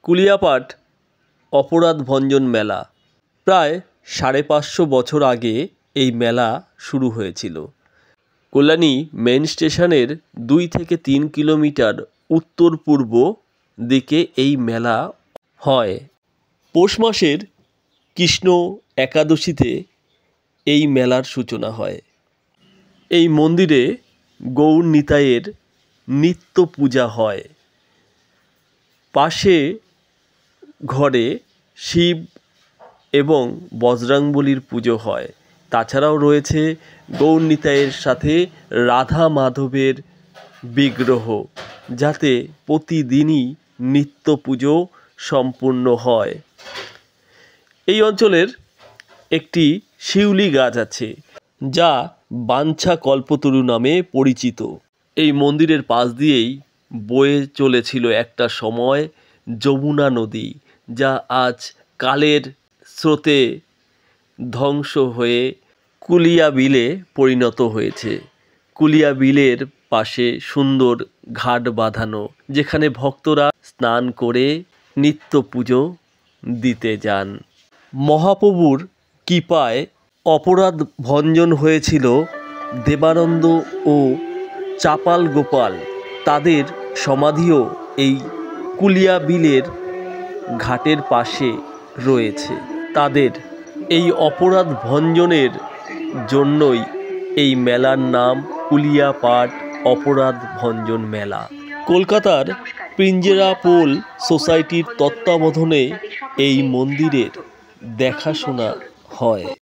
কুলিয়াপাট অপরাধ ভঞ্জন মেলা প্রায় ৫৫০ বছর আগে এই মেলা শুরু হয়েছিল। কল্যাণী মেন স্টেশনের ২ থেকে ৩ কিলোমিটার উত্তর পূর্ব দিকে এই মেলা হয়। পৌষ মাসের কৃষ্ণ একাদশীতে এই মেলার সূচনা হয়। এই মন্দিরে গৌর নিতাইয়ের নিত্য পূজা হয়। পাশে ঘরে শিব এবং বজরংবলীর পুজো হয়। তাছাড়াও রয়েছে গৌর নিতাইয়ের সাথে রাধা মাধবের বিগ্রহ, যাতে প্রতিদিনই নিত্য পুজো সম্পূর্ণ হয়। এই অঞ্চলের একটি শিউলি গাছ আছে, যা বাঞ্ছা কল্পতরু নামে পরিচিত। এই মন্দিরের পাশ দিয়েই বয়ে চলেছিল একটা সময় যমুনা নদী, যা আজ কালের স্রোতে ধ্বংস হয়ে কুলিয়া বিলে পরিণত হয়েছে। কুলিয়া বিলের পাশে সুন্দর ঘাট বাঁধানো, যেখানে ভক্তরা স্নান করে নিত্য পুজো দিতে যান। মহাপ্রভুর কৃপায় অপরাধ ভঞ্জন হয়েছিল দেবানন্দ ও চাপাল গোপাল। তাদের সমাধিও এই কুলিয়া বিলের ঘাটের পাশে রয়েছে। তাদের এই অপরাধ ভঞ্জনের জন্যই এই মেলার নাম কুলিয়াপাট অপরাধ ভঞ্জন মেলা। কলকাতার পিঞ্জেরা পোল সোসাইটির তত্ত্বাবধানে এই মন্দিরের দেখাশোনা হয়।